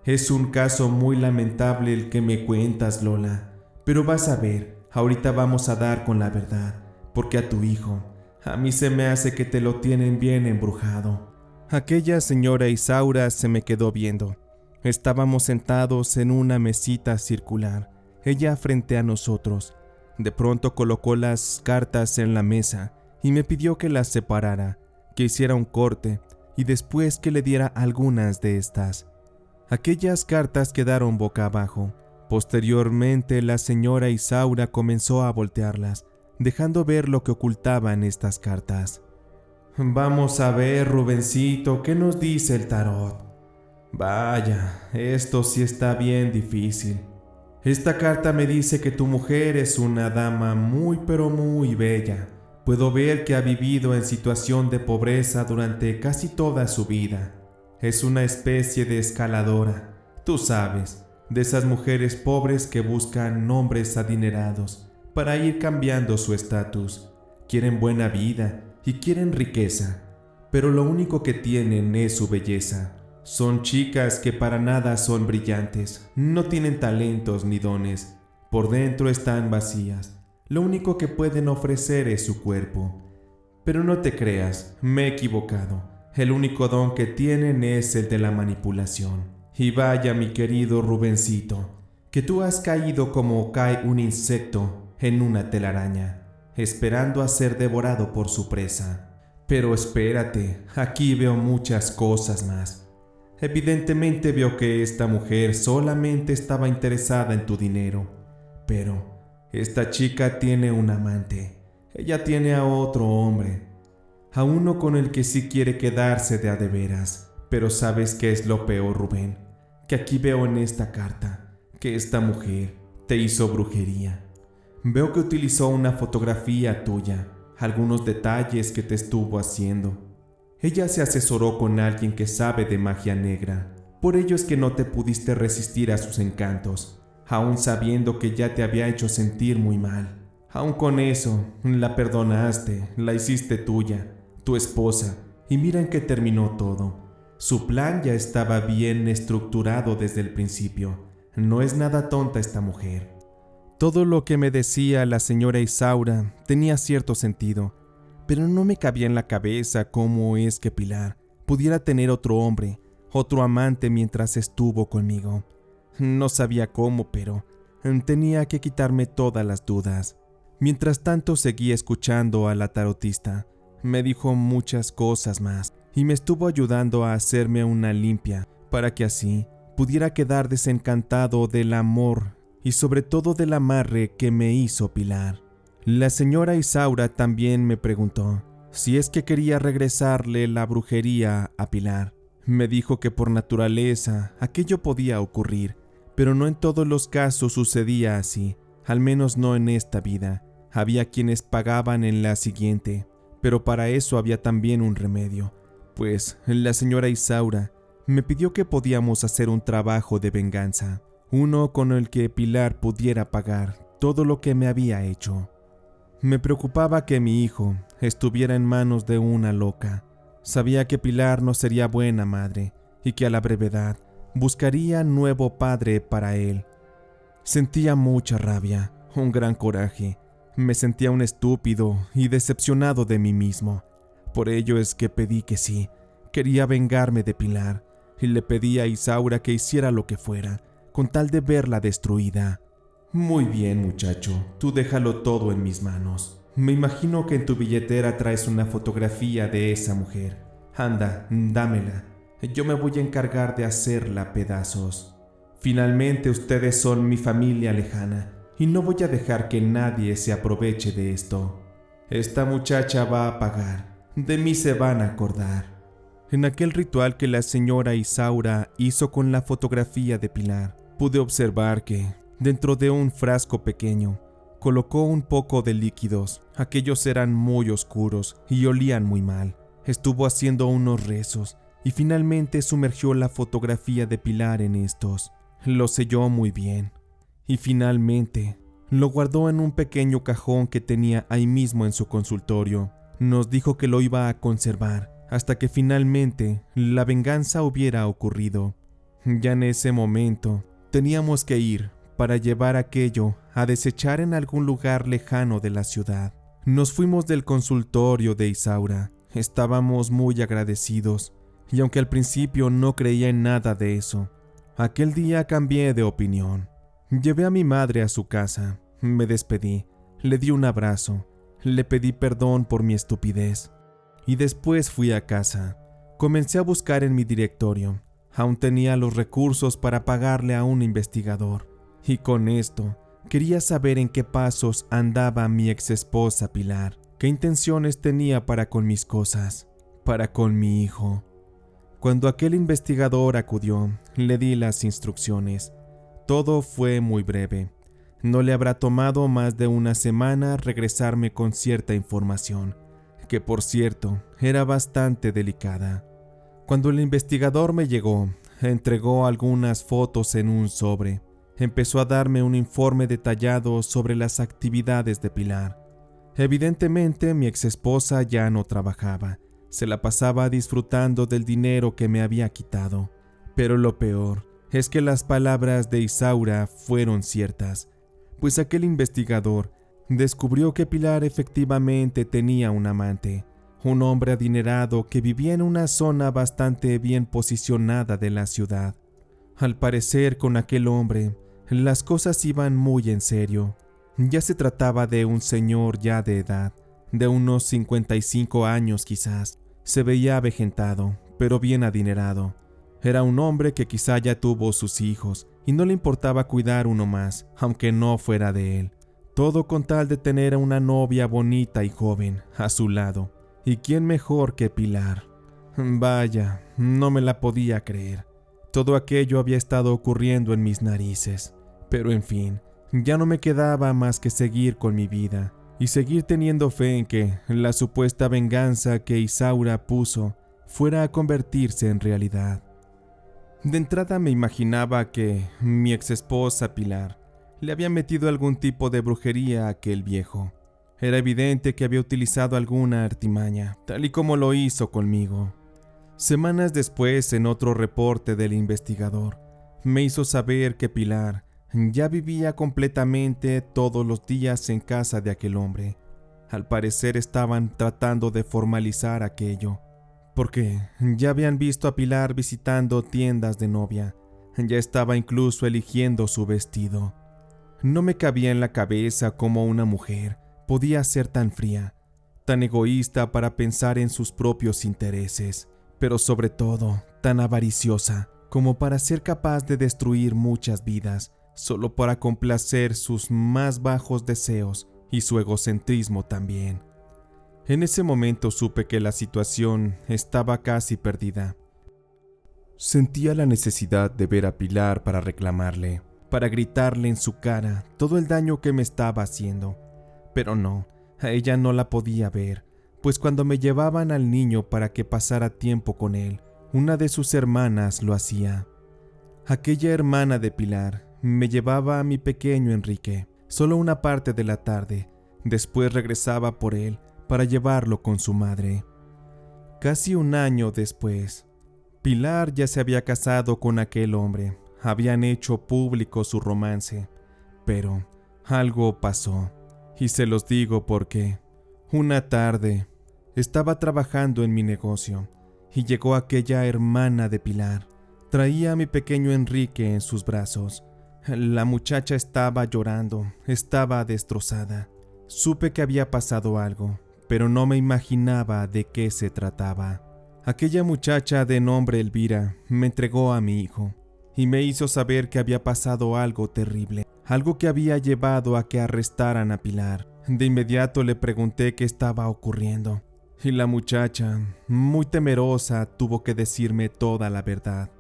Es un caso muy lamentable el que me cuentas, Lola, pero vas a ver, ahorita vamos a dar con la verdad, porque a tu hijo, a mí se me hace que te lo tienen bien embrujado. Aquella señora Isaura se me quedó viendo. Estábamos sentados en una mesita circular, ella frente a nosotros. De pronto colocó las cartas en la mesa y me pidió que las separara, que hiciera un corte y después que le diera algunas de estas. Aquellas cartas quedaron boca abajo. Posteriormente, la señora Isaura comenzó a voltearlas, dejando ver lo que ocultaban estas cartas. Vamos a ver, Rubencito, ¿qué nos dice el tarot? Vaya, esto sí está bien difícil. Esta carta me dice que tu mujer es una dama muy pero muy bella. Puedo ver que ha vivido en situación de pobreza durante casi toda su vida. Es una especie de escaladora, tú sabes, de esas mujeres pobres que buscan hombres adinerados para ir cambiando su estatus. Quieren buena vida y quieren riqueza, pero lo único que tienen es su belleza. Son chicas que para nada son brillantes, no tienen talentos ni dones, por dentro están vacías. Lo único que pueden ofrecer es su cuerpo. Pero no te creas, me he equivocado. El único don que tienen es el de la manipulación. Y vaya, mi querido Rubencito, que tú has caído como cae un insecto en una telaraña, esperando a ser devorado por su presa. Pero espérate, aquí veo muchas cosas más. Evidentemente veo que esta mujer solamente estaba interesada en tu dinero, pero esta chica tiene un amante. Ella tiene a otro hombre, a uno con el que sí quiere quedarse de a de veras. Pero ¿sabes qué es lo peor, Rubén? Que aquí veo en esta carta que esta mujer te hizo brujería. Veo que utilizó una fotografía tuya, algunos detalles que te estuvo haciendo. Ella se asesoró con alguien que sabe de magia negra. Por ello es que no te pudiste resistir a sus encantos, aun sabiendo que ya te había hecho sentir muy mal. Aun con eso, la perdonaste, la hiciste tuya, tu esposa, y mira en qué terminó todo. Su plan ya estaba bien estructurado desde el principio. No es nada tonta esta mujer. Todo lo que me decía la señora Isaura tenía cierto sentido, pero no me cabía en la cabeza cómo es que Pilar pudiera tener otro hombre, otro amante mientras estuvo conmigo. No sabía cómo, pero tenía que quitarme todas las dudas. Mientras tanto seguí escuchando a la tarotista. Me dijo muchas cosas más y me estuvo ayudando a hacerme una limpia para que así pudiera quedar desencantado del amor y sobre todo del amarre que me hizo Pilar. La señora Isaura también me preguntó si es que quería regresarle la brujería a Pilar. Me dijo que por naturaleza aquello podía ocurrir, pero no en todos los casos sucedía así, al menos no en esta vida. Había quienes pagaban en la siguiente, pero para eso había también un remedio, pues la señora Isaura me pidió que podíamos hacer un trabajo de venganza, uno con el que Pilar pudiera pagar todo lo que me había hecho. Me preocupaba que mi hijo estuviera en manos de una loca. Sabía que Pilar no sería buena madre y que a la brevedad buscaría nuevo padre para él. Sentía mucha rabia, un gran coraje. Me sentía un estúpido y decepcionado de mí mismo. Por ello es que pedí que sí, quería vengarme de Pilar y le pedí a Isaura que hiciera lo que fuera, con tal de verla destruida. Muy bien, muchacho, tú déjalo todo en mis manos. Me imagino que en tu billetera traes una fotografía de esa mujer. Anda, dámela. Yo me voy a encargar de hacerla pedazos. Finalmente ustedes son mi familia lejana y no voy a dejar que nadie se aproveche de esto. Esta muchacha va a pagar. De mí se van a acordar. En aquel ritual que la señora Isaura hizo con la fotografía de Pilar, pude observar que, dentro de un frasco pequeño, colocó un poco de líquidos. Aquellos eran muy oscuros y olían muy mal. Estuvo haciendo unos rezos y finalmente sumergió la fotografía de Pilar en estos. Lo selló muy bien y finalmente lo guardó en un pequeño cajón que tenía ahí mismo en su consultorio. Nos dijo que lo iba a conservar hasta que finalmente la venganza hubiera ocurrido. Ya en ese momento teníamos que ir para llevar aquello a desechar en algún lugar lejano de la ciudad. Nos fuimos del consultorio de Isaura. Estábamos muy agradecidos, y aunque al principio no creía en nada de eso, aquel día cambié de opinión. Llevé a mi madre a su casa, me despedí, le di un abrazo, le pedí perdón por mi estupidez, y después fui a casa. Comencé a buscar en mi directorio. Aún tenía los recursos para pagarle a un investigador, y con esto quería saber en qué pasos andaba mi exesposa Pilar, qué intenciones tenía para con mis cosas, para con mi hijo. Cuando aquel investigador acudió, le di las instrucciones. Todo fue muy breve. No le habrá tomado más de una semana regresarme con cierta información, que por cierto era bastante delicada. Cuando el investigador me llegó, entregó algunas fotos en un sobre. Empezó a darme un informe detallado sobre las actividades de Pilar. Evidentemente, mi exesposa ya no trabajaba. Se la pasaba disfrutando del dinero que me había quitado. Pero lo peor es que las palabras de Isaura fueron ciertas, pues aquel investigador descubrió que Pilar efectivamente tenía un amante, un hombre adinerado que vivía en una zona bastante bien posicionada de la ciudad. Al parecer, con aquel hombre, las cosas iban muy en serio. Ya se trataba de un señor ya de edad, de unos 55 años quizás. Se veía avejentado, pero bien adinerado. Era un hombre que quizá ya tuvo sus hijos y no le importaba cuidar uno más, aunque no fuera de él. Todo con tal de tener a una novia bonita y joven a su lado. ¿Y quién mejor que Pilar? Vaya, no me la podía creer. Todo aquello había estado ocurriendo en mis narices. Pero en fin, ya no me quedaba más que seguir con mi vida. y seguir teniendo fe en que la supuesta venganza que Isaura puso fuera a convertirse en realidad. De entrada me imaginaba que mi exesposa Pilar le había metido algún tipo de brujería a aquel viejo. Era evidente que había utilizado alguna artimaña, tal y como lo hizo conmigo. Semanas después, en otro reporte del investigador, me hizo saber que Pilar ya vivía completamente todos los días en casa de aquel hombre. Al parecer estaban tratando de formalizar aquello, porque ya habían visto a Pilar visitando tiendas de novia. Ya estaba incluso eligiendo su vestido. No me cabía en la cabeza cómo una mujer podía ser tan fría, tan egoísta para pensar en sus propios intereses, pero sobre todo tan avariciosa como para ser capaz de destruir muchas vidas solo para complacer sus más bajos deseos y su egocentrismo también. En ese momento supe que la situación estaba casi perdida. Sentía la necesidad de ver a Pilar para reclamarle, para gritarle en su cara todo el daño que me estaba haciendo. Pero no, a ella no la podía ver, pues cuando me llevaban al niño para que pasara tiempo con él, una de sus hermanas lo hacía. Aquella hermana de Pilar me llevaba a mi pequeño Enrique solo una parte de la tarde, después regresaba por él para llevarlo con su madre. Casi un año después, Pilar ya se había casado con aquel hombre, habían hecho público su romance, pero algo pasó, y se los digo porque una tarde estaba trabajando en mi negocio y llegó aquella hermana de Pilar. Traía a mi pequeño Enrique en sus brazos. La muchacha estaba llorando, estaba destrozada. Supe que había pasado algo, pero no me imaginaba de qué se trataba. Aquella muchacha de nombre Elvira me entregó a mi hijo y me hizo saber que había pasado algo terrible, algo que había llevado a que arrestaran a Pilar. De inmediato le pregunté qué estaba ocurriendo y la muchacha, muy temerosa, tuvo que decirme toda la verdad.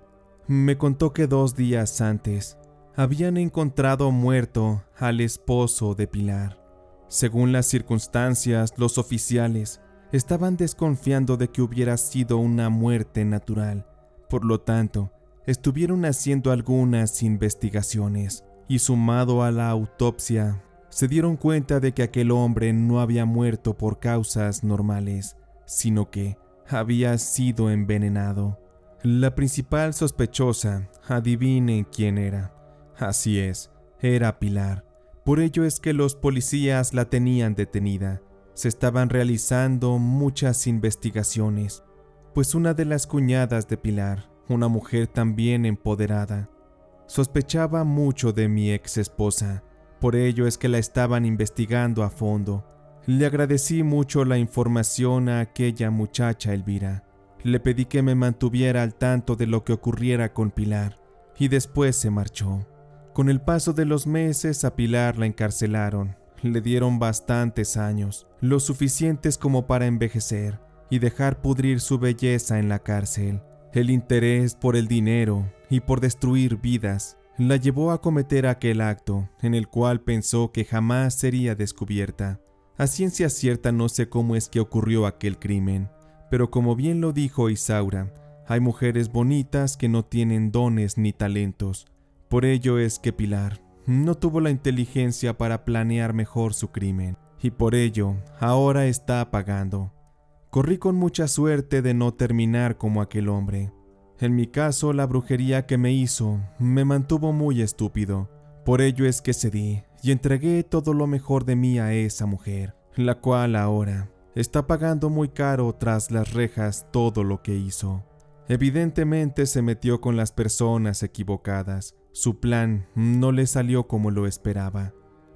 Me contó que 2 días antes habían encontrado muerto al esposo de Pilar. Según las circunstancias, los oficiales estaban desconfiando de que hubiera sido una muerte natural. Por lo tanto, estuvieron haciendo algunas investigaciones y, sumado a la autopsia, se dieron cuenta de que aquel hombre no había muerto por causas normales, sino que había sido envenenado. La principal sospechosa, adivinen quién era. Así es, era Pilar. Por ello es que los policías la tenían detenida. Se estaban realizando muchas investigaciones, pues una de las cuñadas de Pilar, una mujer también empoderada, sospechaba mucho de mi ex esposa. Por ello es que la estaban investigando a fondo. Le agradecí mucho la información a aquella muchacha Elvira. Le pedí que me mantuviera al tanto de lo que ocurriera con Pilar y después se marchó. Con el paso de los meses a Pilar la encarcelaron. Le dieron bastantes años, lo suficientes como para envejecer y dejar pudrir su belleza en la cárcel. El interés por el dinero y por destruir vidas la llevó a cometer aquel acto en el cual pensó que jamás sería descubierta. A ciencia cierta no sé cómo es que ocurrió aquel crimen, pero como bien lo dijo Isaura, hay mujeres bonitas que no tienen dones ni talentos. Por ello es que Pilar no tuvo la inteligencia para planear mejor su crimen, y por ello ahora está pagando. Corrí con mucha suerte de no terminar como aquel hombre. En mi caso, la brujería que me hizo me mantuvo muy estúpido. Por ello es que cedí y entregué todo lo mejor de mí a esa mujer, la cual ahora está pagando muy caro tras las rejas todo lo que hizo. Evidentemente se metió con las personas equivocadas. Su plan no le salió como lo esperaba.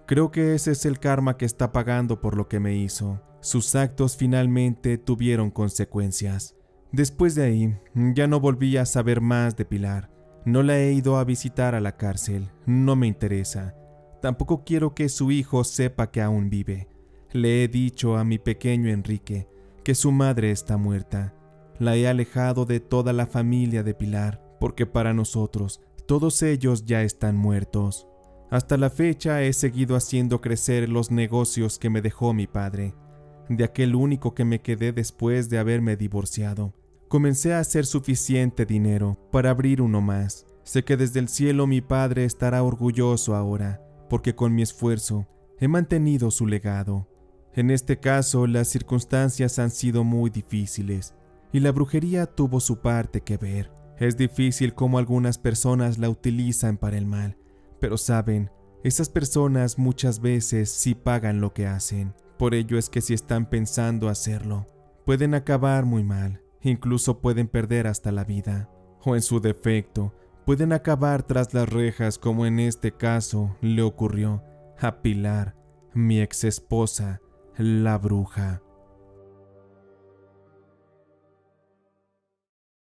Creo que ese es el karma que está pagando por lo que me hizo. Sus actos finalmente tuvieron consecuencias. Después de ahí, ya no volví a saber más de Pilar. No la he ido a visitar a la cárcel, no me interesa. Tampoco quiero que su hijo sepa que aún vive. Le he dicho a mi pequeño Enrique que su madre está muerta. La he alejado de toda la familia de Pilar, porque para nosotros, todos ellos ya están muertos. Hasta la fecha he seguido haciendo crecer los negocios que me dejó mi padre, de aquel único que me quedé después de haberme divorciado. Comencé a hacer suficiente dinero para abrir uno más. Sé que desde el cielo mi padre estará orgulloso ahora, porque con mi esfuerzo he mantenido su legado. En este caso, las circunstancias han sido muy difíciles y la brujería tuvo su parte que ver. Es difícil cómo algunas personas la utilizan para el mal, pero saben, esas personas muchas veces sí pagan lo que hacen. Por ello es que si están pensando hacerlo, pueden acabar muy mal, incluso pueden perder hasta la vida. O en su defecto, pueden acabar tras las rejas como en este caso le ocurrió a Pilar, mi ex esposa, la bruja.